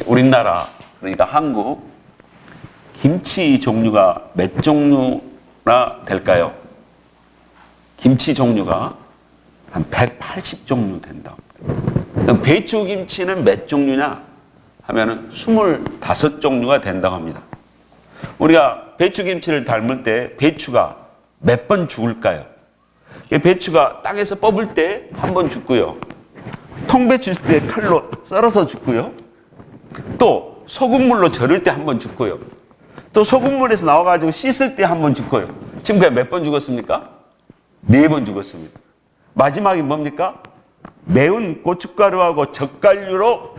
우리나라, 그러니까 한국, 김치 종류가 몇 종류나 될까요? 김치 종류가 한 180종류 된다. 그럼 배추김치는 몇 종류냐 하면은 25종류가 된다고 합니다. 우리가 배추김치를 삶을 때 배추가 몇 번 죽을까요? 배추가 땅에서 뽑을 때 한 번 죽고요. 통배추 있을 때 칼로 썰어서 죽고요. 또 소금물로 절을 때 한 번 죽고요. 또 소금물에서 나와가지고 씻을 때 한 번 죽고요. 지금까지 몇 번 죽었습니까? 4번 죽었습니다. 마지막이 뭡니까? 매운 고춧가루하고 젓갈류로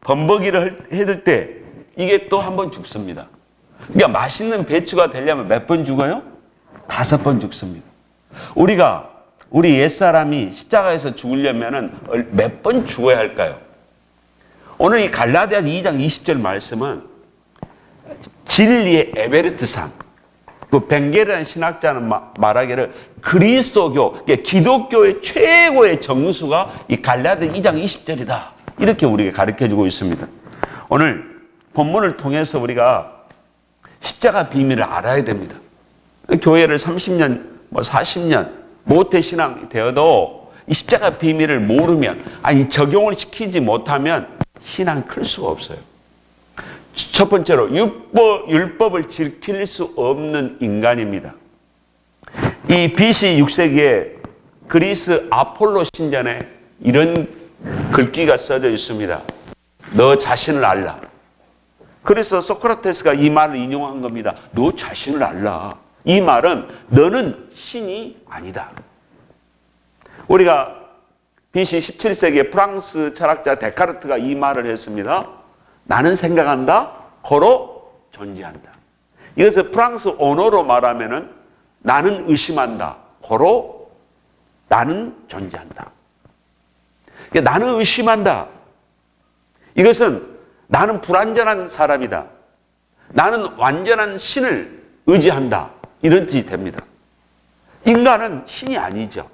범벅이를 해둘 때 이게 또 한 번 죽습니다. 그러니까 맛있는 배추가 되려면 몇 번 죽어요? 5번 죽습니다. 우리 옛사람이 십자가에서 죽으려면 몇 번 죽어야 할까요? 오늘 이 갈라디아서 2장 20절 말씀은 진리의 에베레스트상, 그 벵게르라는 신학자는 말하기를 그리스도교, 기독교의 최고의 정수가 이 갈라디아 2장 20절이다. 이렇게 우리에게 가르쳐주고 있습니다. 오늘 본문을 통해서 우리가 십자가 비밀을 알아야 됩니다. 교회를 30년, 40년 모태신앙이 되어도 이 십자가 비밀을 모르면, 적용을 시키지 못하면 신앙이 클 수가 없어요. 첫 번째로 율법을 지킬 수 없는 인간입니다. 이 BC 6세기에 그리스 아폴로 신전에 이런 글귀가 써져 있습니다. 너 자신을 알라. 그래서 소크라테스가 이 말을 인용한 겁니다. 너 자신을 알라. 이 말은 너는 신이 아니다. 우리가 BC 17세기에 프랑스 철학자 데카르트가 이 말을 했습니다. 나는 생각한다, 고로 존재한다. 이것을 프랑스 언어로 말하면은 나는 의심한다, 고로 나는 존재한다. 그러니까 나는 의심한다. 이것은 나는 불완전한 사람이다. 나는 완전한 신을 의지한다. 이런 뜻이 됩니다. 인간은 신이 아니죠.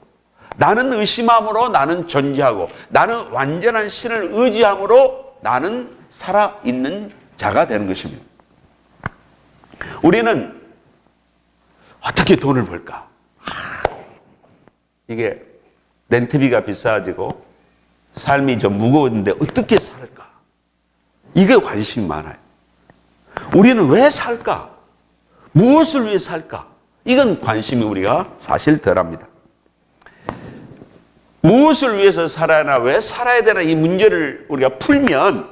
나는 의심함으로 나는 존재하고, 나는 완전한 신을 의지함으로 나는 살아있는 자가 되는 것입니다. 우리는 어떻게 돈을 벌까? 이게 렌트비가 비싸지고 삶이 좀 무거운데 어떻게 살까? 이게 관심이 많아요. 우리는 왜 살까? 무엇을 위해 살까? 이건 관심이 우리가 사실 덜합니다. 무엇을 위해서 살아야 하나, 왜 살아야 되나 이 문제를 우리가 풀면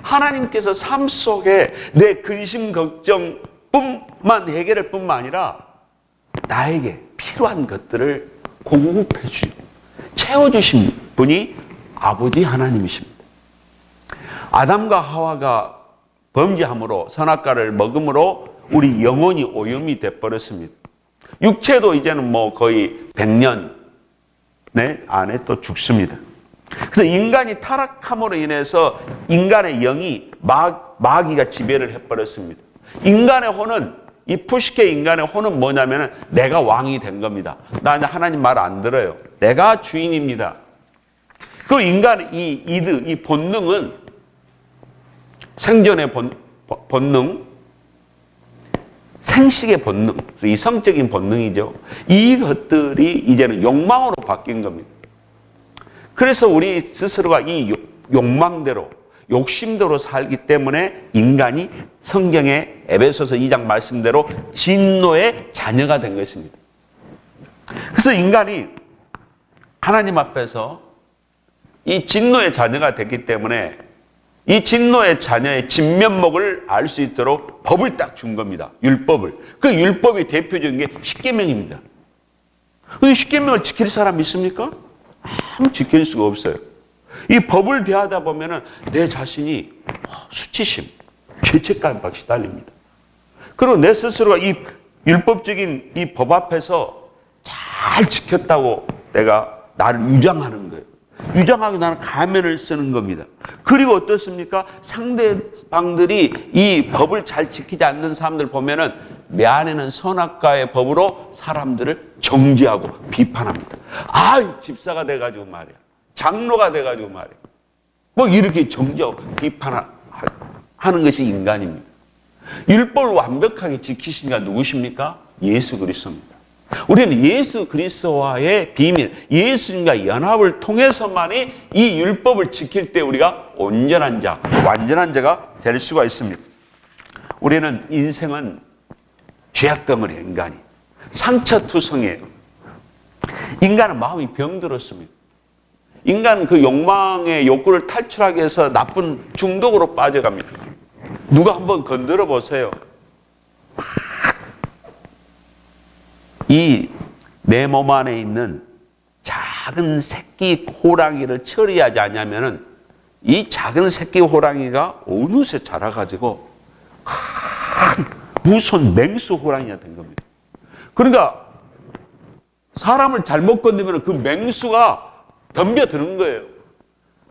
하나님께서 삶 속에 내 근심 걱정뿐만 해결할 뿐만 아니라 나에게 필요한 것들을 공급해 주시고 채워주신 분이 아버지 하나님이십니다. 아담과 하와가 범죄함으로 선악과를 먹음으로 우리 영혼이 오염이 돼버렸습니다. 육체도 이제는 거의 100년 안에 또 죽습니다. 그래서 인간이 타락함으로 인해서 인간의 영이 마귀가 지배를 해버렸습니다. 인간의 혼은, 이 푸시케 인간의 혼은 뭐냐면 내가 왕이 된 겁니다. 나 하나님 말 안 들어요. 내가 주인입니다. 그 인간의 이 본능은 생존의 본능, 생식의 본능, 이성적인 본능이죠. 이것들이 이제는 욕망으로 바뀐 겁니다. 그래서 우리 스스로가 이 욕망대로, 욕심대로 살기 때문에 인간이 성경의 에베소서 2장 말씀대로 진노의 자녀가 된 것입니다. 그래서 인간이 하나님 앞에서 이 진노의 자녀가 됐기 때문에 이 진노의 자녀의 진면목을 알 수 있도록 법을 딱 준 겁니다. 율법을. 그 율법의 대표적인 게 십계명입니다. 이 십계명을 지킬 사람 있습니까? 아무 지킬 수가 없어요. 이 법을 대하다 보면은 내 자신이 수치심, 죄책감에 시달립니다. 그리고 내 스스로가 이 율법적인 이 법 앞에서 잘 지켰다고 내가 나를 유장하는 거예요. 유장하고 나는 가면을 쓰는 겁니다. 그리고 어떻습니까? 상대방들이 이 법을 잘 지키지 않는 사람들 보면은 내 안에는 선악과의 법으로 사람들을 정죄하고 비판합니다. 집사가 돼가지고 말이야. 장로가 돼가지고 말이야. 뭐 이렇게 정죄하고 비판하는 것이 인간입니다. 율법을 완벽하게 지키신 이가 누구십니까? 예수 그리스도입니다. 우리는 예수 그리스도와의 비밀, 예수님과 연합을 통해서만이 이 율법을 지킬 때 우리가 온전한 자, 완전한 자가 될 수가 있습니다. 우리는 인생은 죄악 덩어리 인간이 상처투성이에요. 인간은 마음이 병들었습니다. 인간은 그 욕망의 욕구를 탈출하기 위해서 나쁜 중독으로 빠져갑니다. 누가 한번 건드려 보세요. 이 내 몸 안에 있는 작은 새끼 호랑이를 처리하지 않으면 이 작은 새끼 호랑이가 어느새 자라가지고 큰 무서운 맹수 호랑이가 된 겁니다. 그러니까 사람을 잘못 건드리면 그 맹수가 덤벼드는 거예요.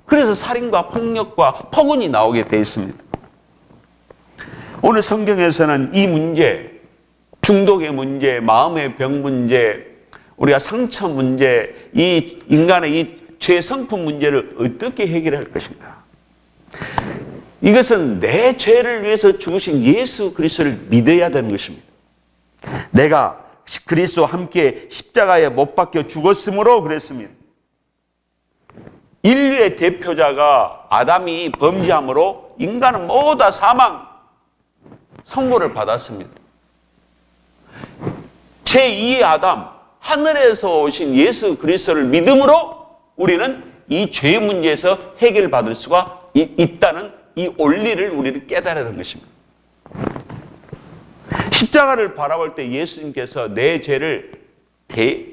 그래서 살인과 폭력과 폭언이 나오게 되어 있습니다. 오늘 성경에서는 이 문제, 중독의 문제, 마음의 병 문제, 우리가 상처 문제, 이 인간의 이 죄 성품 문제를 어떻게 해결할 것인가? 이것은 내 죄를 위해서 죽으신 예수 그리스도를 믿어야 되는 것입니다. 내가 그리스도와 함께 십자가에 못 박혀 죽었으므로 그랬습니다. 인류의 대표자가 아담이 범죄함으로 인간은 모두 다 사망 선고를 받았습니다. 제2의 아담, 하늘에서 오신 예수 그리스도를 믿음으로 우리는 이 죄 문제에서 해결받을 수가 있다는 이 원리를 우리는 깨달아야 하는 것입니다. 십자가를 바라볼 때 예수님께서 내 죄를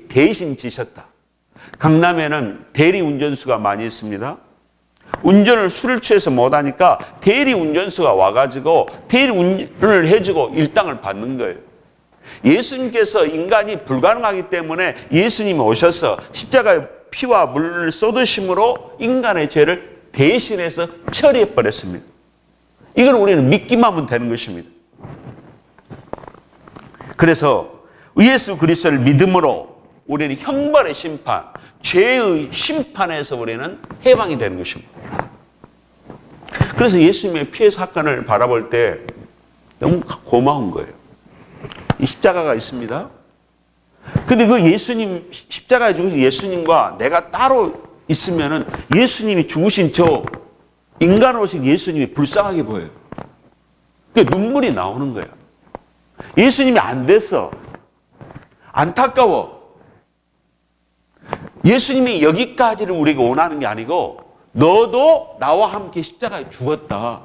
대신 지셨다. 강남에는 대리 운전수가 많이 있습니다. 운전을 술을 취해서 못하니까 대리 운전수가 와가지고 대리 운전을 해주고 일당을 받는 거예요. 예수님께서 인간이 불가능하기 때문에 예수님이 오셔서 십자가에 피와 물을 쏟으심으로 인간의 죄를 대신해서 처리해 버렸습니다. 이걸 우리는 믿기만 하면 되는 것입니다. 그래서 예수 그리스도를 믿음으로 우리는 형벌의 심판, 죄의 심판에서 우리는 해방이 되는 것입니다. 그래서 예수님의 피해 사건을 바라볼 때 너무 고마운 거예요. 이 십자가가 있습니다. 근데 그 예수님, 십자가에 죽으신 예수님과 내가 따로 있으면은 예수님이 죽으신 저 인간으로 오신 예수님이 불쌍하게 보여요. 눈물이 나오는 거예요. 예수님이 안 됐어. 안타까워. 예수님이 여기까지를 우리가 원하는 게 아니고 너도 나와 함께 십자가에 죽었다.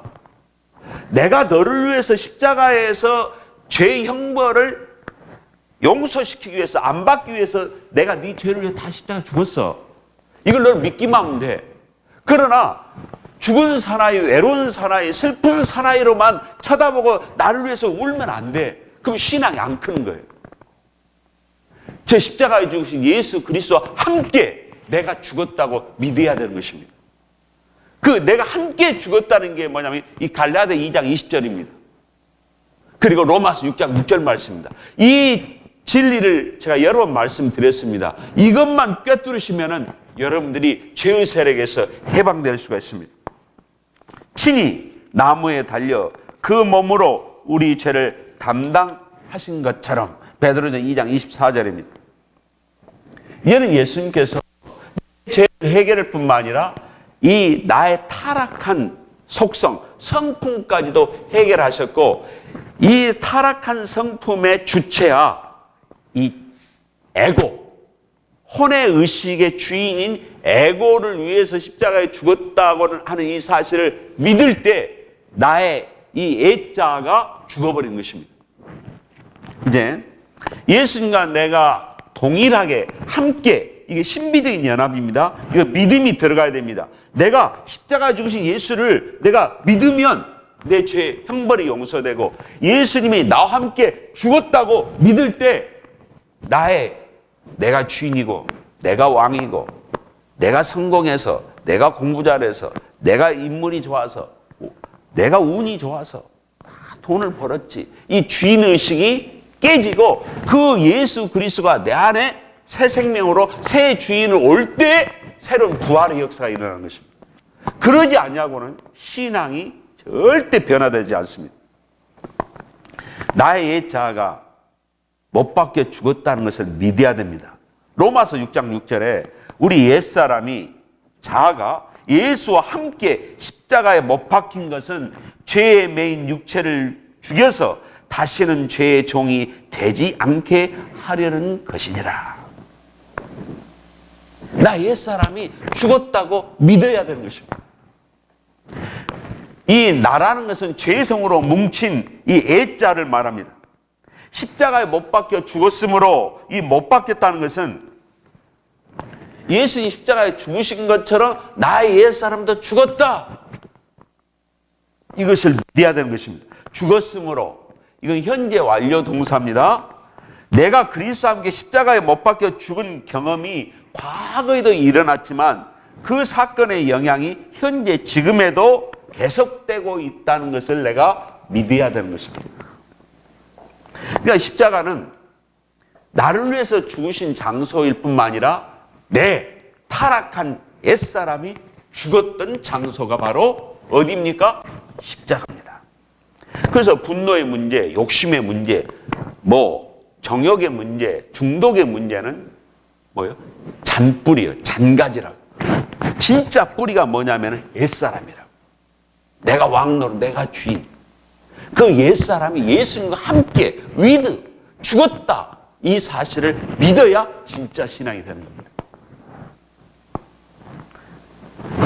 내가 너를 위해서 십자가에서 죄의 형벌을 용서시키기 위해서, 안 받기 위해서 내가 네 죄를 위해 다 십자가에 죽었어. 이걸 널 믿기만 하면 돼. 그러나 죽은 사나이, 외로운 사나이, 슬픈 사나이로만 쳐다보고 나를 위해서 울면 안 돼. 그럼 신앙이 안 크는 거예요. 저 십자가에 죽으신 예수 그리스도와 함께 내가 죽었다고 믿어야 되는 것입니다. 그 내가 함께 죽었다는 게 뭐냐면 이 갈라디아 2장 20절입니다. 그리고 로마서 6장 6절 말씀입니다. 이 진리를 제가 여러 번 말씀드렸습니다. 이것만 꿰뚫으시면은 여러분들이 죄의 세력에서 해방될 수가 있습니다. 친히 나무에 달려 그 몸으로 우리 죄를 담당하신 것처럼 베드로전 2장 24절입니다. 이는 예수님께서 죄 해결할 뿐만 아니라 이 나의 타락한 속성, 성품까지도 해결하셨고 이 타락한 성품의 주체야 이 에고, 혼의 의식의 주인인 에고를 위해서 십자가에 죽었다고 하는 이 사실을 믿을 때 나의 이 애자가 죽어버린 것입니다. 이제 예수님과 내가 동일하게 함께, 이게 신비적인 연합입니다. 이거 믿음이 들어가야 됩니다. 내가 십자가에 죽으신 예수를 내가 믿으면 내 죄 형벌이 용서되고 예수님이 나와 함께 죽었다고 믿을 때 내가 주인이고 내가 왕이고 내가 성공해서 내가 공부 잘해서 내가 인물이 좋아서 내가 운이 좋아서 돈을 벌었지, 이 주인의식이 깨지고 그 예수 그리스도가 내 안에 새 생명으로 새 주인을 올 때 새로운 부활의 역사가 일어나는 것입니다. 그러지 아니하고는 신앙이 절대 변화되지 않습니다. 나의 옛 자아가 못 박혀 죽었다는 것을 믿어야 됩니다. 로마서 6장 6절에 우리 옛사람이 자아가 예수와 함께 십자가에 못 박힌 것은 죄의 매인 육체를 죽여서 다시는 죄의 종이 되지 않게 하려는 것이니라. 나 옛사람이 죽었다고 믿어야 되는 것입니다. 이 나라는 것은 죄성으로 뭉친 이 애자를 말합니다. 십자가에 못 박혀 죽었으므로 이 못 박혔다는 것은 예수님 십자가에 죽으신 것처럼 나의 옛사람도 죽었다. 이것을 믿어야 되는 것입니다. 죽었으므로, 이건 현재 완료 동사입니다. 내가 그리스도와 함께 십자가에 못 박혀 죽은 경험이 과거에도 일어났지만 그 사건의 영향이 현재 지금에도 계속되고 있다는 것을 내가 믿어야 되는 것입니다. 그러니까 십자가는 나를 위해서 죽으신 장소일 뿐만 아니라 내 타락한 옛사람이 죽었던 장소가 바로 어디입니까? 십자가입니다. 그래서 분노의 문제, 욕심의 문제, 정욕의 문제, 중독의 문제는 뭐예요? 잔뿌리예요. 잔가지라고. 진짜 뿌리가 뭐냐면 옛사람이라고. 내가 왕노로, 내가 주인. 그 옛사람이 예수님과 함께 죽었다. 이 사실을 믿어야 진짜 신앙이 되는 겁니다.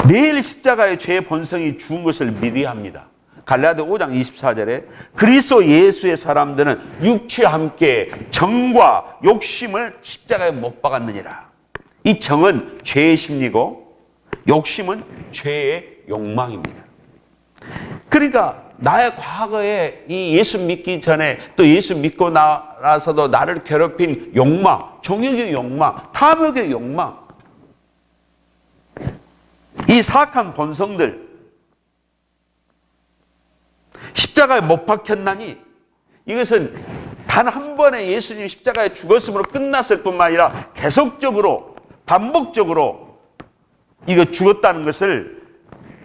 내일 십자가의 죄의 본성이 죽은 것을 믿어야 합니다. 갈라디아 5장 24절에 그리스도 예수의 사람들은 육체와 함께 정과 욕심을 십자가에 못 박았느니라. 이 정은 죄의 심리고 욕심은 죄의 욕망입니다. 그러니까 나의 과거에 이 예수 믿기 전에 또 예수 믿고 나서도 나를 괴롭힌 욕망, 정욕의 욕망, 탐욕의 욕망, 이 사악한 본성들 십자가에 못 박혔나니 이것은 단 한 번에 예수님 십자가에 죽었으므로 끝났을 뿐만 아니라 계속적으로 반복적으로 이거 죽었다는 것을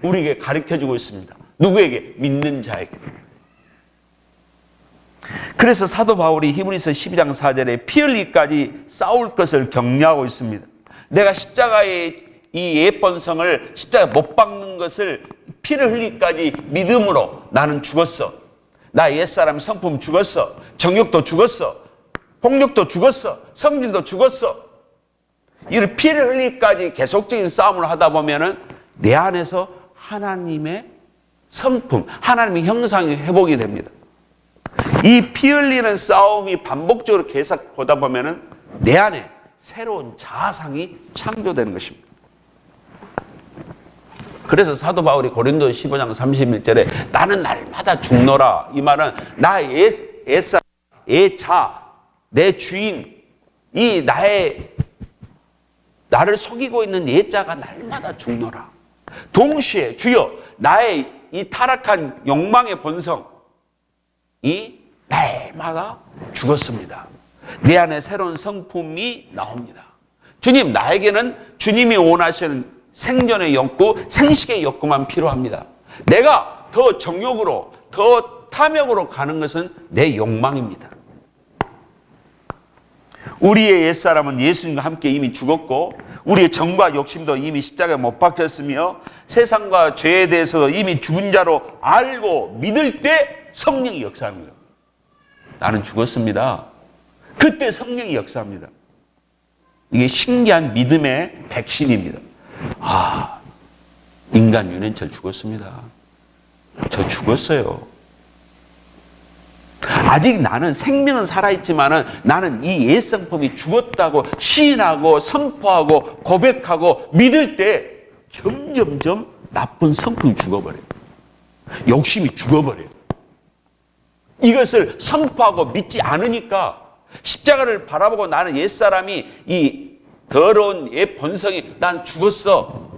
우리에게 가르쳐주고 있습니다. 누구에게? 믿는 자에게. 그래서 사도 바울이 히브리서 12장 4절에 피 흘리기까지 싸울 것을 격려하고 있습니다. 내가 십자가의 이 옛본성을 십자가에 못 박는 것을 피를 흘리기까지 믿음으로 나는 죽었어. 나 옛사람 성품 죽었어. 정욕도 죽었어. 폭력도 죽었어. 성질도 죽었어. 이를 피를 흘리기까지 계속적인 싸움을 하다 보면은 내 안에서 하나님의 성품, 하나님의 형상이 회복이 됩니다. 이 피 흘리는 싸움이 반복적으로 계속 보다 보면은 내 안에 새로운 자아상이 창조되는 것입니다. 그래서 사도 바울이 고린도 15장 31절에 나는 날마다 죽노라. 이 말은 나의 애자, 내 주인, 이 나를 속이고 있는 옛자가 날마다 죽노라. 동시에 주여 나의 이 타락한 욕망의 본성이 날마다 죽었습니다. 내 안에 새로운 성품이 나옵니다. 주님, 나에게는 주님이 원하시는 생존의 욕구, 생식의 욕구만 필요합니다. 내가 더 정욕으로, 더 탐욕으로 가는 것은 내 욕망입니다. 우리의 옛사람은 예수님과 함께 이미 죽었고 우리의 정과 욕심도 이미 십자가에 못 박혔으며 세상과 죄에 대해서 이미 죽은 자로 알고 믿을 때 성령이 역사합니다. 나는 죽었습니다. 그때 성령이 역사합니다. 이게 신기한 믿음의 백신입니다. 인간 윤현철 죽었습니다. 저 죽었어요. 아직 나는 생명은 살아있지만은 나는 이 옛성품이 죽었다고 시인하고 선포하고 고백하고 믿을 때 점점점 나쁜 성품이 죽어버려요. 욕심이 죽어버려요. 이것을 선포하고 믿지 않으니까 십자가를 바라보고 나는 옛사람이 이 더러운 옛 본성이 난 죽었어.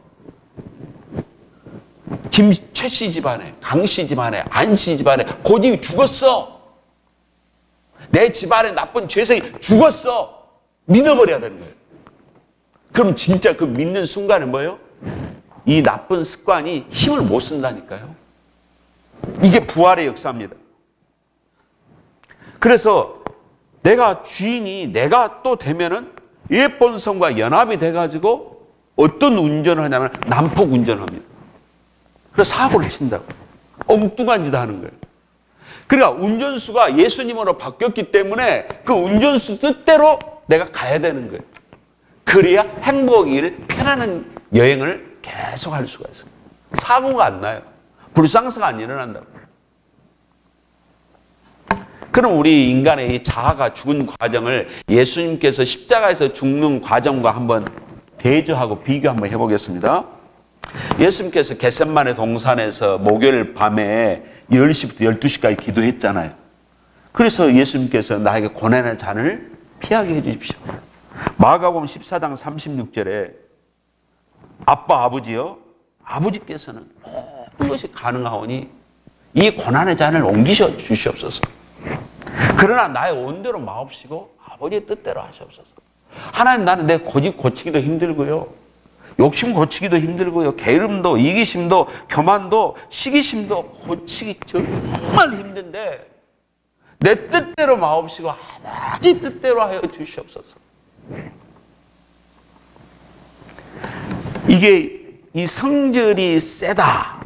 최 씨 집안에, 강 씨 집안에, 안 씨 집안에 고집이 죽었어. 내 집안에 나쁜 죄성이 죽었어. 믿어버려야 되는 거예요. 그럼 진짜 그 믿는 순간은 뭐예요? 이 나쁜 습관이 힘을 못 쓴다니까요. 이게 부활의 역사입니다. 그래서 내가 주인이 내가 또 되면은 옛 본성과 연합이 돼가지고 어떤 운전을 하냐면 난폭 운전합니다. 그래서 사고를 친다고. 엉뚱한 짓 하는 거예요. 그러니까 운전수가 예수님으로 바뀌었기 때문에 그 운전수 뜻대로 내가 가야 되는 거예요. 그래야 행복일 편안한 여행을 계속 할 수가 있어요. 사고가 안 나요. 불상사가 안 일어난다고. 그럼 우리 인간의 이 자아가 죽은 과정을 예수님께서 십자가에서 죽는 과정과 한번 대조하고 비교 한번 해보겠습니다. 예수님께서 겟셋마네 동산에서 목요일 밤에 10시부터 12시까지 기도했잖아요. 그래서 예수님께서 나에게 고난의 잔을 피하게 해주십시오. 마가복음 14장 36절에 아빠 아버지요, 아버지께서는 모든 것이 가능하오니 이 고난의 잔을 옮기셔 주시옵소서. 그러나 나의 온대로 마옵시고 아버지의 뜻대로 하시옵소서. 하나님, 나는 내 고집 고치기도 힘들고요, 욕심 고치기도 힘들고요, 게으름도 이기심도 교만도 시기심도 고치기 정말 힘든데 내 뜻대로 마옵시고 아버지 뜻대로 하여 주시옵소서. 이게 이 성질이 세다.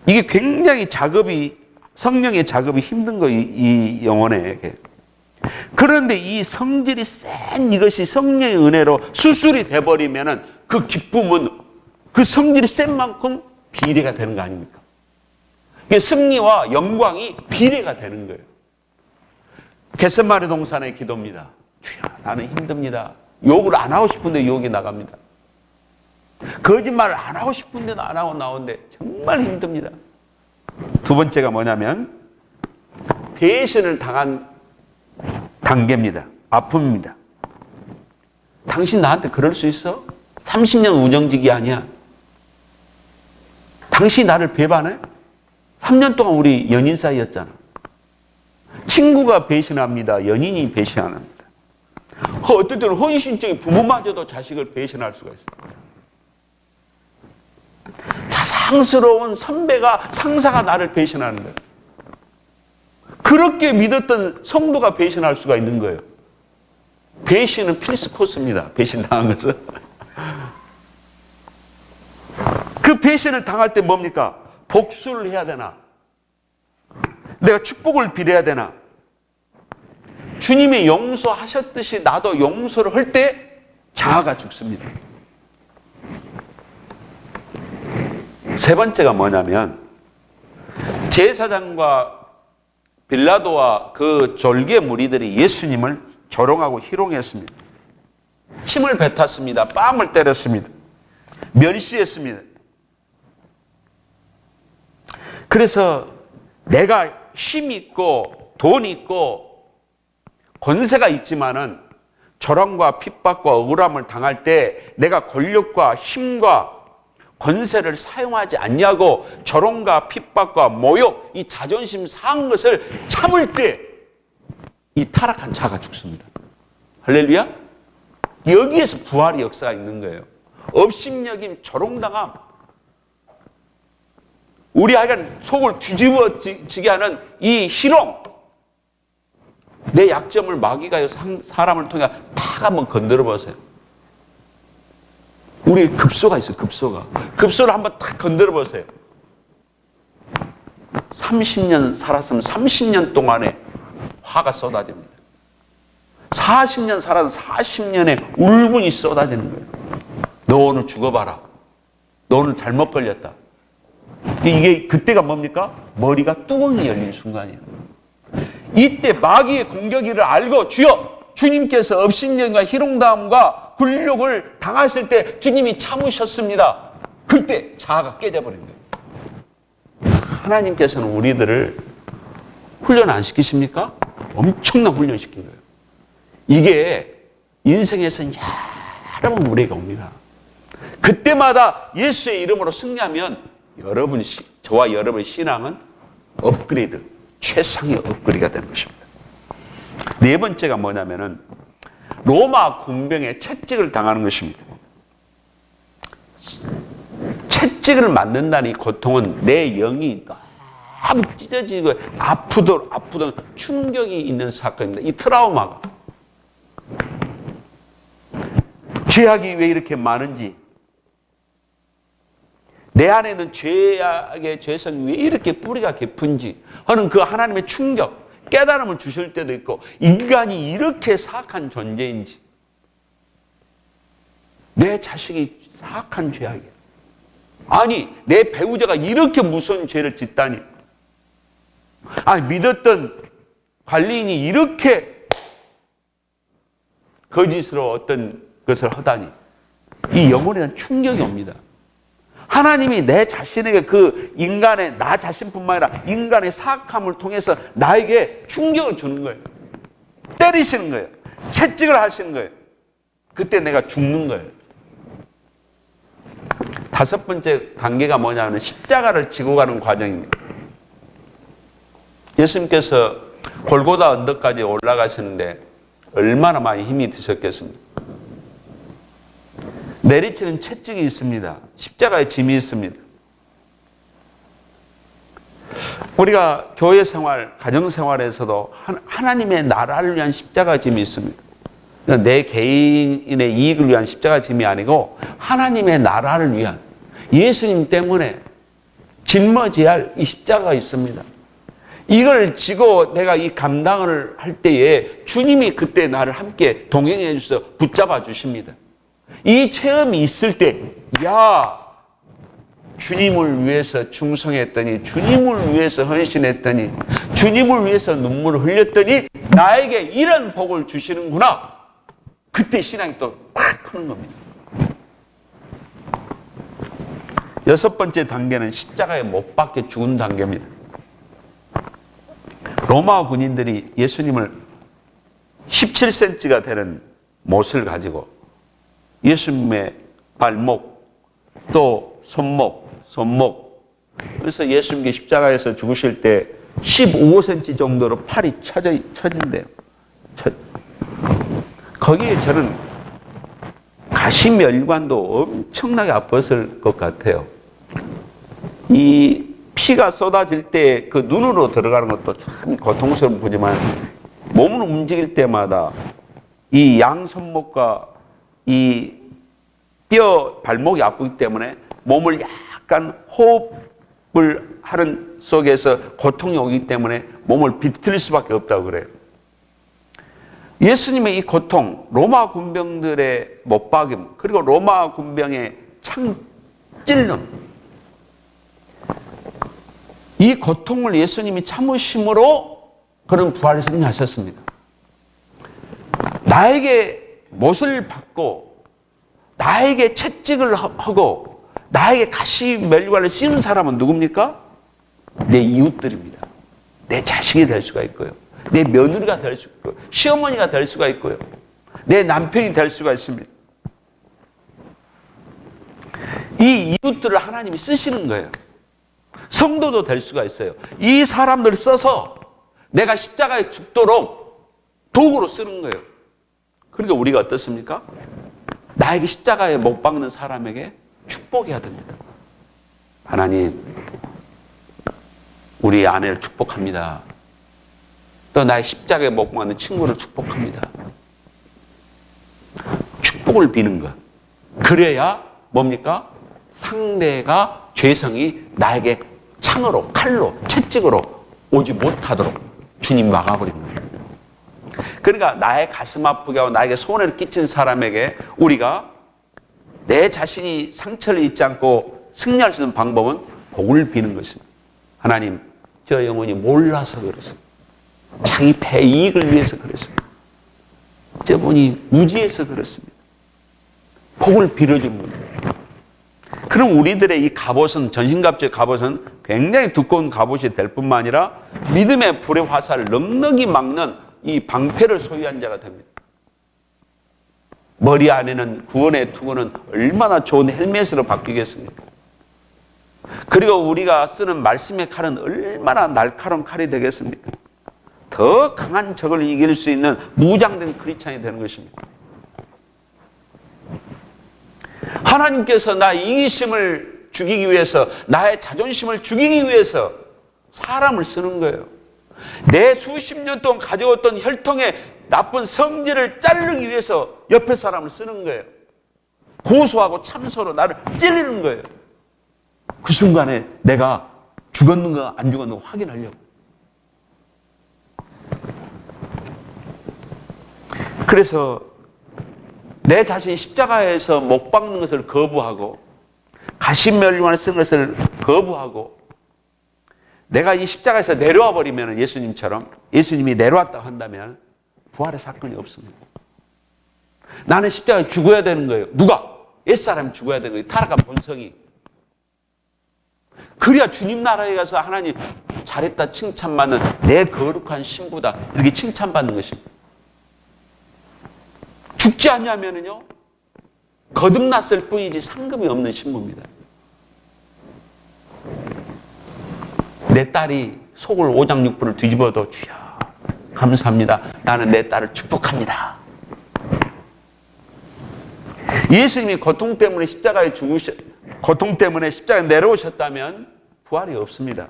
이게 굉장히 작업이, 성령의 작업이 힘든 거예요, 이 영혼에게. 그런데 이 성질이 센 이것이 성령의 은혜로 수술이 돼버리면은 그 기쁨은 그 성질이 센 만큼 비례가 되는 거 아닙니까? 이게 승리와 영광이 비례가 되는 거예요. 겟셋마네 동산의 기도입니다. 주여, 나는 힘듭니다. 욕을 안 하고 싶은데 욕이 나갑니다. 거짓말을 안 하고 싶은데도 안 하고 나오는데 정말 힘듭니다. 두 번째가 뭐냐면 배신을 당한 단계입니다. 아픔입니다. 당신 나한테 그럴 수 있어? 30년 우정직이 아니야. 당신이 나를 배반해? 3년 동안 우리 연인 사이였잖아. 친구가 배신합니다. 연인이 배신합니다. 어떨 때는 헌신적인 부모마저도 자식을 배신할 수가 있어요. 자상스러운 선배가, 상사가 나를 배신하는 거예요. 그렇게 믿었던 성도가 배신할 수가 있는 거예요. 배신은 필수 코스입니다. 배신당한 것은. 그 배신을 당할 때 뭡니까? 복수를 해야 되나? 내가 축복을 빌어야 되나? 주님이 용서하셨듯이 나도 용서를 할 때 자아가 죽습니다. 세 번째가 뭐냐면 제사장과 빌라도와 그 졸개 무리들이 예수님을 조롱하고 희롱했습니다. 침을 뱉었습니다. 뺨을 때렸습니다. 멸시했습니다. 그래서 내가 힘 있고 돈 있고 권세가 있지만은 조롱과 핍박과 억울함을 당할 때 내가 권력과 힘과 권세를 사용하지 않냐고 조롱과 핍박과 모욕, 이 자존심 상한 것을 참을 때 이 타락한 자가 죽습니다. 할렐루야? 여기에서 부활의 역사가 있는 거예요. 업신여김, 조롱당함. 우리 아이가 속을 뒤집어지게 하는 이 희롱. 내 약점을 마귀가 사람을 통해 탁 한번 건드려 보세요. 우리 급소가 있어요, 급소가. 급소를 한번 탁 건드려 보세요. 30년 살았으면 30년 동안에 화가 쏟아집니다. 40년 살아도 40년의 울분이 쏟아지는 거예요. 너 오늘 죽어봐라. 너 오늘 잘못 걸렸다. 이게 그때가 뭡니까? 머리가 뚜껑이 열린 순간이에요. 이때 마귀의 공격이를 알고 주여, 주님께서 업신여김과 희롱당함과 굴욕을 당하실 때 주님이 참으셨습니다. 그때 자아가 깨져버린 거예요. 하나님께서는 우리들을 훈련 안 시키십니까? 엄청난 훈련 시킨 거예요. 이게 인생에서는 여러 번 우리가 옵니다. 그때마다 예수의 이름으로 승리하면 저와 여러분의 신앙은 업그레이드, 최상의 업그레이드가 되는 것입니다. 네 번째가 뭐냐면은 로마 군병의 채찍을 당하는 것입니다. 채찍을 맞는다는 이 고통은 내 영이 너무 찢어지고 아프도록 충격이 있는 사건입니다. 이 트라우마가. 죄악이 왜 이렇게 많은지, 내 안에 있는 죄악의 죄성이 왜 이렇게 뿌리가 깊은지 하는 그 하나님의 충격, 깨달음을 주실 때도 있고, 인간이 이렇게 사악한 존재인지, 내 자식이 사악한 죄악이야. 아니, 내 배우자가 이렇게 무서운 죄를 짓다니. 아니, 믿었던 관리인이 이렇게 거짓으로 어떤 것을 하다니. 이 영혼에 대한 충격이 옵니다. 하나님이 내 자신에게 그 인간의, 나 자신뿐만 아니라 인간의 사악함을 통해서 나에게 충격을 주는 거예요. 때리시는 거예요. 채찍을 하시는 거예요. 그때 내가 죽는 거예요. 다섯 번째 단계가 뭐냐면 십자가를 지고 가는 과정입니다. 예수님께서 골고다 언덕까지 올라가시는데 얼마나 많이 힘이 드셨겠습니까? 내리치는 채찍이 있습니다. 십자가의 짐이 있습니다. 우리가 교회 생활, 가정 생활에서도 하나님의 나라를 위한 십자가 짐이 있습니다. 내 개인의 이익을 위한 십자가 짐이 아니고 하나님의 나라를 위한, 예수님 때문에 짊어져야 할 이 십자가가 있습니다. 이걸 지고 내가 이 감당을 할 때에 주님이 그때 나를 함께 동행해 주셔서 붙잡아 주십니다. 이 체험이 있을 때, 야, 주님을 위해서 충성했더니, 주님을 위해서 헌신했더니, 주님을 위해서 눈물을 흘렸더니 나에게 이런 복을 주시는구나. 그때 신앙이 또 팍 하는 겁니다. 여섯 번째 단계는 십자가에 못 박혀 죽은 단계입니다. 로마 군인들이 예수님을 17cm가 되는 못을 가지고 예수님의 발목, 또 손목, 그래서 예수님께 십자가에서 죽으실 때 15cm 정도로 팔이 처진대요. 거기에 저는 가시멸관도 엄청나게 아팠을 것 같아요. 이 피가 쏟아질 때 그 눈으로 들어가는 것도 참 고통스럽지만 몸을 움직일 때마다 이 양손목과 이 뼈, 발목이 아프기 때문에 몸을 약간 호흡을 하는 속에서 고통이 오기 때문에 몸을 비틀릴 수밖에 없다고 그래요. 예수님의 이 고통, 로마 군병들의 못박임, 그리고 로마 군병의 창찔름, 이 고통을 예수님이 참으심으로 그런 부활을 승리하셨습니다. 나에게 못을 받고 나에게 채찍을 하고 나에게 가시면류관을 씌운 사람은 누굽니까? 내 이웃들입니다. 내 자식이 될 수가 있고요. 내 며느리가 될 수 있고요. 시어머니가 될 수가 있고요. 내 남편이 될 수가 있습니다. 이 이웃들을 하나님이 쓰시는 거예요. 성도도 될 수가 있어요. 이 사람들을 써서 내가 십자가에 죽도록 도구로 쓰는 거예요. 그러니까 우리가 어떻습니까? 나에게 십자가에 못 박는 사람에게 축복해야 됩니다. 하나님, 우리 아내를 축복합니다. 또 나의 십자가에 못 박는 친구를 축복합니다. 축복을 비는 것. 그래야 뭡니까? 상대가 죄성이 나에게 창으로, 칼로, 채찍으로 오지 못하도록 주님 막아버립니다. 그러니까 나의 가슴 아프게 하고 나에게 손해를 끼친 사람에게 우리가 내 자신이 상처를 입지 않고 승리할 수 있는 방법은 복을 비는 것입니다. 하나님, 저 영혼이 몰라서 그렇습니다. 자기 배 이익을 위해서 그렇습니다. 저분이 무지해서 그렇습니다. 복을 빌어주는 겁니다. 그럼 우리들의 이 갑옷은, 전신갑주의 갑옷은 굉장히 두꺼운 갑옷이 될 뿐만 아니라 믿음의 불의 화살을 넉넉히 막는 이 방패를 소유한 자가 됩니다. 머리 안에는 구원의 투구는 얼마나 좋은 헬멧으로 바뀌겠습니까? 그리고 우리가 쓰는 말씀의 칼은 얼마나 날카로운 칼이 되겠습니까? 더 강한 적을 이길 수 있는 무장된 크리스찬이 되는 것입니다. 하나님께서 나 이기심을 죽이기 위해서, 나의 자존심을 죽이기 위해서 사람을 쓰는 거예요. 내 수십 년 동안 가져왔던 혈통의 나쁜 성질을 자르기 위해서 옆에 사람을 쓰는 거예요. 고소하고 참소로 나를 찔리는 거예요. 그 순간에 내가 죽었는가 안 죽었는가 확인하려고. 그래서 내 자신이 십자가에서 못 박는 것을 거부하고 가시면류관을 쓰는 것을 거부하고 내가 이 십자가에서 내려와 버리면 예수님처럼 예수님이 내려왔다 한다면 부활의 사건이 없습니다. 나는 십자가에 죽어야 되는 거예요. 누가? 옛사람이 죽어야 되는 거예요. 타락한 본성이. 그래야 주님 나라에 가서 하나님 잘했다 칭찬받는 내 거룩한 신부다 이렇게 칭찬받는 것입니다. 죽지 않냐면요 거듭났을 뿐이지 상급이 없는 신부입니다. 내 딸이 속을 오장육부를 뒤집어도 주여 감사합니다. 나는 내 딸을 축복합니다. 예수님이 고통 때문에 십자가에 내려오셨다면 부활이 없습니다.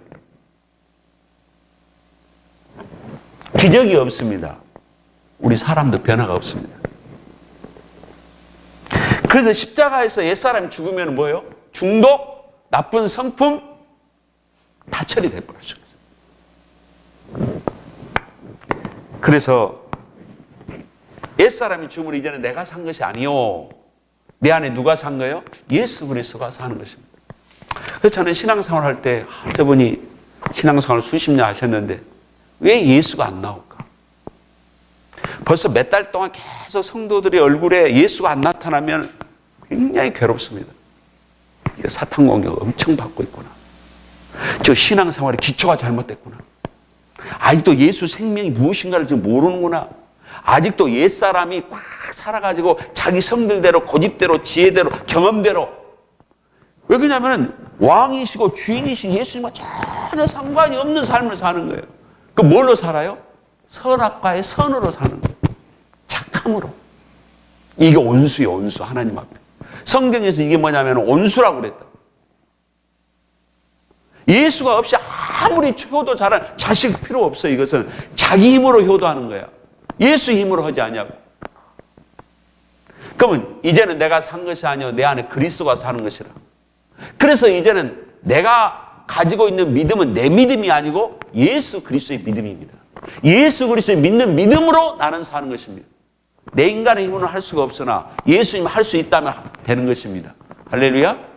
기적이 없습니다. 우리 사람도 변화가 없습니다. 그래서 십자가에서 옛사람이 죽으면 뭐예요? 중독, 나쁜 성품 다 처리돼 버렸어요. 그래서 옛사람이 죽음을 이제는 내가 산 것이 아니요. 내 안에 누가 산 거예요? 예수 그리스도가 사는 것입니다. 그래서 저는 신앙생활 할 때 저분이 신앙생활 수십 년 하셨는데 왜 예수가 안 나올까? 벌써 몇 달 동안 계속 성도들의 얼굴에 예수가 안 나타나면 굉장히 괴롭습니다. 사탄 공격 엄청 받고 있구나. 저 신앙생활의 기초가 잘못됐구나. 아직도 예수 생명이 무엇인가를 지금 모르는구나. 아직도 옛사람이 꽉 살아가지고 자기 성질대로 고집대로 지혜대로 경험대로. 왜 그러냐면 왕이시고 주인이신 예수님과 전혀 상관이 없는 삶을 사는 거예요. 그 뭘로 살아요? 선악과의 선으로 사는 거예요. 착함으로. 이게 온수예요. 온수. 하나님 앞에. 성경에서 이게 뭐냐면 온수라고 그랬다. 예수가 없이 아무리 효도 잘한 자식 필요 없어. 이것은 자기 힘으로 효도하는 거야. 예수 힘으로 하지 않냐고. 그러면 이제는 내가 산 것이 아니요 내 안에 그리스도가 사는 것이라. 그래서 이제는 내가 가지고 있는 믿음은 내 믿음이 아니고 예수 그리스도의 믿음입니다. 예수 그리스도의 믿는 믿음으로 나는 사는 것입니다. 내 인간의 힘으로는 할 수가 없으나 예수님 할 수 있다면 되는 것입니다. 할렐루야.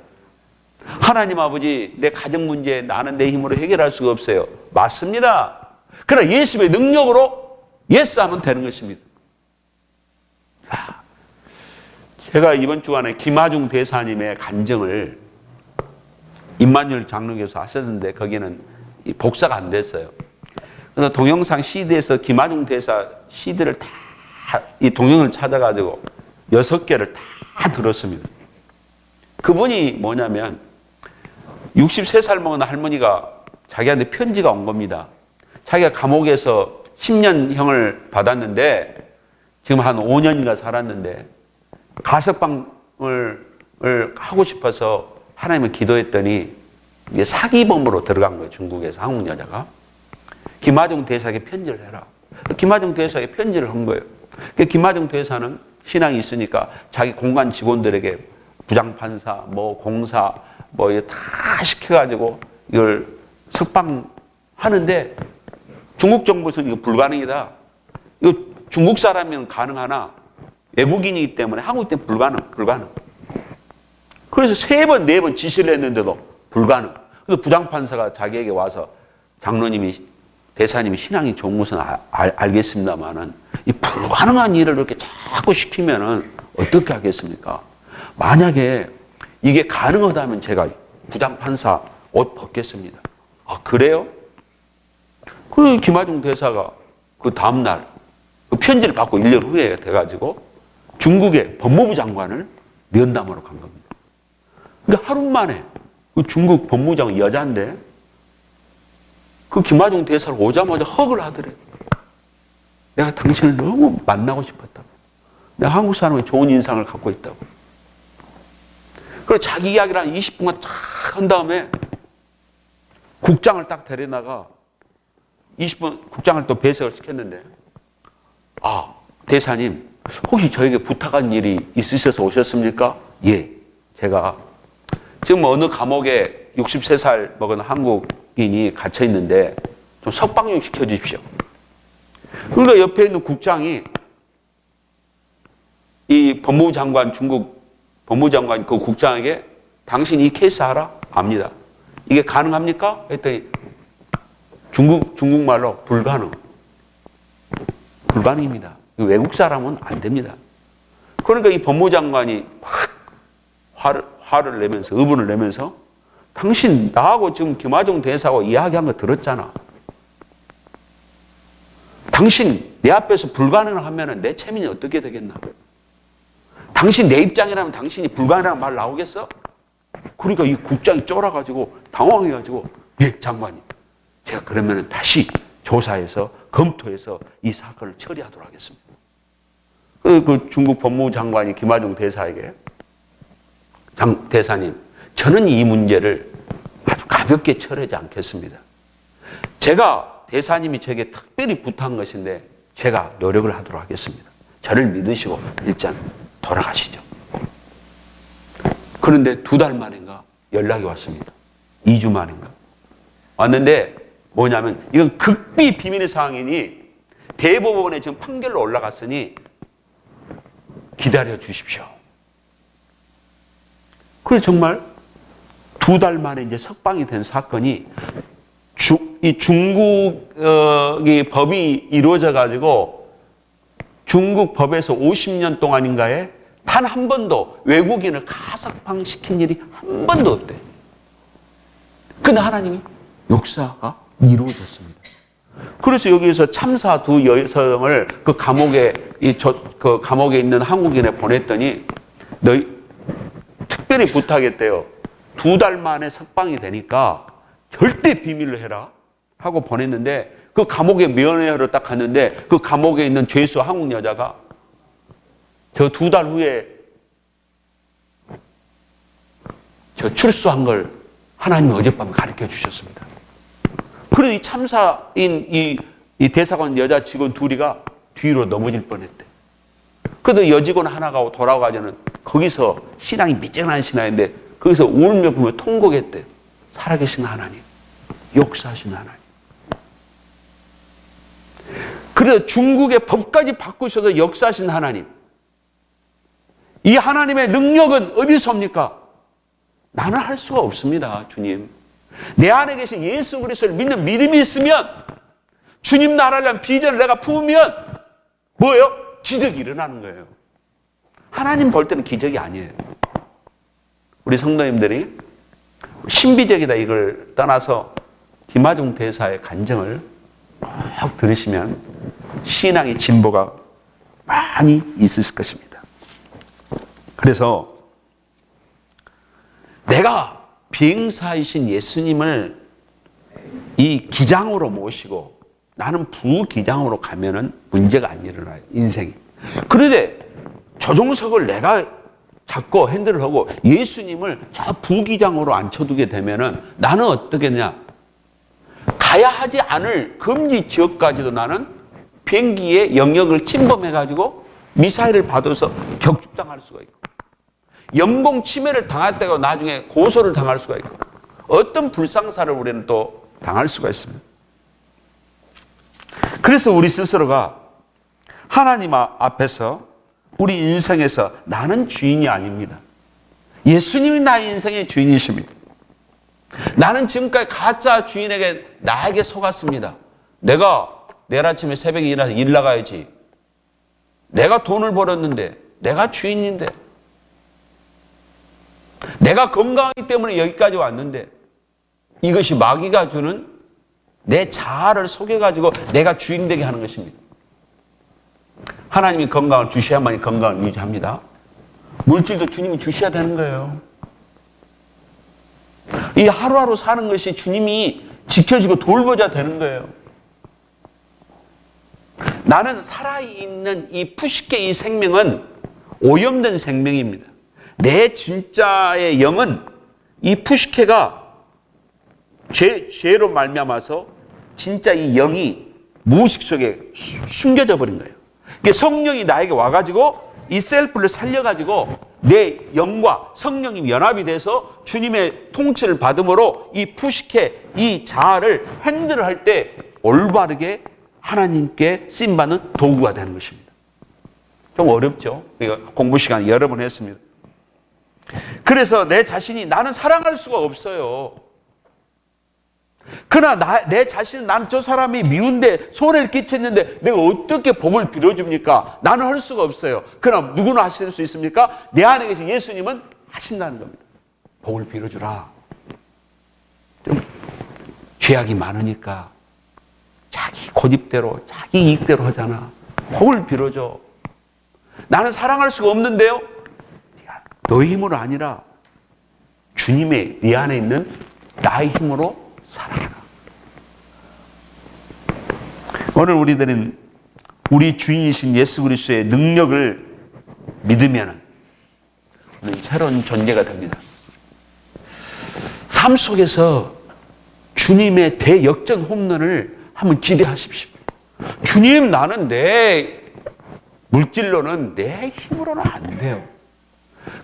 하나님 아버지 내 가정 문제 나는 내 힘으로 해결할 수가 없어요. 맞습니다. 그러나 예수의 능력으로 예스하면 되는 것입니다. 제가 이번 주간에 김하중 대사님의 간증을 임마누엘 장로교에서 하셨는데 거기는 복사가 안 됐어요. 그래서 동영상 CD에서 김하중 대사 CD를 다 이 동영을 찾아가지고 6개를 다 들었습니다. 그분이 뭐냐면 63살 먹은 할머니가 자기한테 편지가 온 겁니다. 자기가 감옥에서 10년형을 받았는데 지금 한 5년인가 살았는데 가석방을 하고 싶어서 하나님을 기도했더니 이게 사기범으로 들어간 거예요. 중국에서 한국 여자가. 김하중 대사에게 편지를 해라. 김하중 대사에게 편지를 한 거예요. 김하중 대사는 신앙이 있으니까 자기 공간 직원들에게 부장판사, 뭐 공사, 뭐 이거 다 시켜가지고 이걸 석방하는데 중국 정부에서는 이거 불가능이다. 이거 중국 사람이면 가능하나 외국인이기 때문에 한국 때문에 불가능. 그래서 3번, 4번 지시를 했는데도 불가능. 그래서 부장판사가 자기에게 와서 장로님이 대사님이 신앙이 좋은 것은 알겠습니다만은 이 불가능한 일을 이렇게 자꾸 시키면은 어떻게 하겠습니까? 만약에 이게 가능하다면 제가 부장판사 옷 벗겠습니다. 아, 그래요? 그 김하중 대사가 그 다음날 그 편지를 받고 1년 후에 돼가지고 중국의 법무부 장관을 면담하러 간 겁니다. 근데 하루 만에 그 중국 법무부 장관 여자인데 그 김하중 대사를 오자마자 허그를 하더래요. 내가 당신을 너무 만나고 싶었다고. 내가 한국 사람의 좋은 인상을 갖고 있다고. 그리고 자기 이야기를 한 20분간 쫙 한 다음에 국장을 딱 데려다가 20분 국장을 또 배석을 시켰는데, 아, 대사님, 혹시 저에게 부탁한 일이 있으셔서 오셨습니까? 예, 제가 지금 어느 감옥에 63살 먹은 한국인이 갇혀 있는데 좀 석방용 시켜주십시오. 그러니까 옆에 있는 국장이 이 법무부 장관, 중국 법무부 장관 그 국장에게 당신 이 케이스 알아? 압니다. 이게 가능합니까? 했더니 중국말로 불가능. 불가능입니다. 외국 사람은 안 됩니다. 그러니까 이 법무부 장관이 확 화를 내면서, 의분을 내면서, 당신 나하고 지금 김하중 대사하고 이야기한 거 들었잖아. 당신 내 앞에서 불가능을 하면 내 체면이 어떻게 되겠나? 당신 내 입장이라면 당신이 불가능한 말 나오겠어? 그러니까 이 국장이 쫄아가지고 당황해가지고, 예, 장관님, 제가 그러면 다시 조사해서 검토해서 이 사건을 처리하도록 하겠습니다. 그 중국 법무부 장관이 김하중 대사에게, 대사님, 저는 이 문제를 아주 가볍게 처리하지 않겠습니다. 제가 대사님이 제게 특별히 부탁한 것인데 제가 노력을 하도록 하겠습니다. 저를 믿으시고 일단 돌아가시죠. 그런데 2달 만인가 연락이 왔습니다. 2주 만인가. 왔는데 뭐냐면 이건 극비 비밀의 사항이니 대법원에 지금 판결로 올라갔으니 기다려 주십시오. 그래서 정말 2달 만에 이제 석방이 된 사건이 이 중국의 법이 이루어져 가지고 중국 법에서 50년 동안인가에 단 한 번도 외국인을 가석방시킨 일이 한 번도 없대. 근데 하나님이 역사가 이루어졌습니다. 그래서 여기에서 참사 2 여성을 그 감옥에 그 감옥에 있는 한국인에 보냈더니 너희 특별히 부탁했대요. 2달 만에 석방이 되니까 절대 비밀로 해라 하고 보냈는데 그 감옥에 면회하러 딱 갔는데 그 감옥에 있는 죄수 한국 여자가 저 2달 후에 저 출소한 걸 하나님이 어젯밤에 가르쳐 주셨습니다. 그래서 이 참사인 이 대사관 여자 직원 2이가 뒤로 넘어질 뻔했대. 그래서 여직원 하나가 돌아가자는 거기서 신앙이 미증한 신앙인데 거기서 울며 보며 통곡했대. 살아계신 하나님, 역사하신 하나님. 그래서 중국의 법까지 바꾸셔서 역사하신 하나님. 이 하나님의 능력은 어디서 옵니까? 나는 할 수가 없습니다, 주님. 내 안에 계신 예수 그리스도를 믿는 믿음이 있으면 주님 나라를 위한 비전을 내가 품으면 뭐예요? 기적이 일어나는 거예요. 하나님 볼 때는 기적이 아니에요. 우리 성도님들이 신비적이다 이걸 떠나서 김하중 대사의 간증을 꼭 들으시면 신앙의 진보가 많이 있으실 것입니다. 그래서 내가 비행사이신 예수님을 이 기장으로 모시고 나는 부기장으로 가면은 문제가 안 일어나요, 인생이. 그런데 조종석을 내가 잡고 핸들을 하고 예수님을 저 부기장으로 앉혀두게 되면은 나는 어떻게 되냐? 가야 하지 않을 금지 지역까지도 나는 비행기의 영역을 침범해가지고 미사일을 받아서 격추당할 수가 있고, 영공 침해를 당했다고 나중에 고소를 당할 수가 있고, 어떤 불상사를 우리는 또 당할 수가 있습니다. 그래서 우리 스스로가 하나님 앞에서 우리 인생에서 나는 주인이 아닙니다. 예수님이 나의 인생의 주인이십니다. 나는 지금까지 가짜 주인에게 나에게 속았습니다. 내가 내일 아침에 새벽에 일어나서 일 나가야지. 내가 돈을 벌었는데, 내가 주인인데, 내가 건강하기 때문에 여기까지 왔는데, 이것이 마귀가 주는 내 자아를 속여가지고 내가 주인 되게 하는 것입니다. 하나님이 건강을 주셔야만이 건강을 유지합니다. 물질도 주님이 주셔야 되는 거예요. 이 하루하루 사는 것이 주님이 지켜주고 돌보자 되는 거예요. 나는 살아있는 이 푸시케 이 생명은 오염된 생명입니다. 내 진짜의 영은 이 푸시케가 죄로 말미암아서 진짜 이 영이 무의식 속에 숨겨져 버린 거예요. 성령이 나에게 와가지고 이 셀프를 살려가지고 내 영과 성령이 연합이 돼서 주님의 통치를 받음으로 이 푸시케, 이 자아를 핸들을 할 때 올바르게 하나님께 쓰임받는 도구가 되는 것입니다. 좀 어렵죠? 공부 시간 여러 번 했습니다. 그래서 내 자신이 나는 사랑할 수가 없어요. 그러나 내 자신은 나는 저 사람이 미운데 손해를 끼쳤는데 내가 어떻게 복을 빌어줍니까? 나는 할 수가 없어요. 그럼 누구나 하실 수 있습니까? 내 안에 계신 예수님은 하신다는 겁니다. 복을 빌어주라. 좀 죄악이 많으니까 자기 고집대로 자기 이익대로 하잖아. 복을 빌어줘. 나는 사랑할 수가 없는데요. 너의 힘으로 아니라 주님의 네 안에 있는 나의 힘으로 사랑하라. 오늘 우리들은 우리 주인이신 예수 그리스도의 능력을 믿으면 새로운 존재가 됩니다. 삶 속에서 주님의 대역전 홈런을 한번 기대하십시오. 주님, 나는 내 물질로는 내 힘으로는 안 돼요.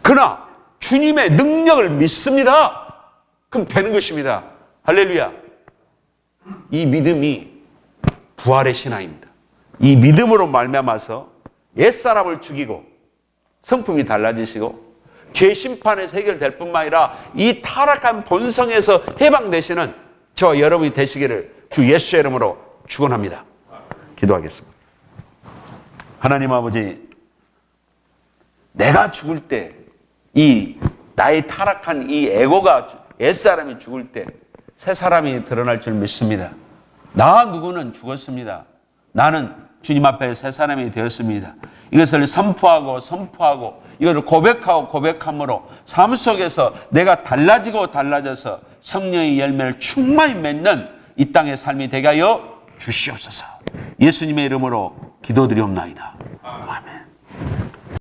그러나 주님의 능력을 믿습니다. 그럼 되는 것입니다. 할렐루야. 이 믿음이 부활의 신앙입니다. 이 믿음으로 말미암아서 옛사람을 죽이고 성품이 달라지시고 죄 심판에서 해결될 뿐만 아니라 이 타락한 본성에서 해방되시는 저 여러분이 되시기를 주 예수의 이름으로 축원합니다. 기도하겠습니다. 하나님 아버지, 내가 죽을 때 이 나의 타락한 이 에고가 옛사람이 죽을 때 새 사람이 드러날 줄 믿습니다. 나 누구는 죽었습니다. 나는 주님 앞에 새 사람이 되었습니다. 이것을 선포하고 이것을 고백함으로 삶 속에서 내가 달라져서 성령의 열매를 충만히 맺는 이 땅의 삶이 되게 하여 주시옵소서. 예수님의 이름으로 기도드리옵나이다.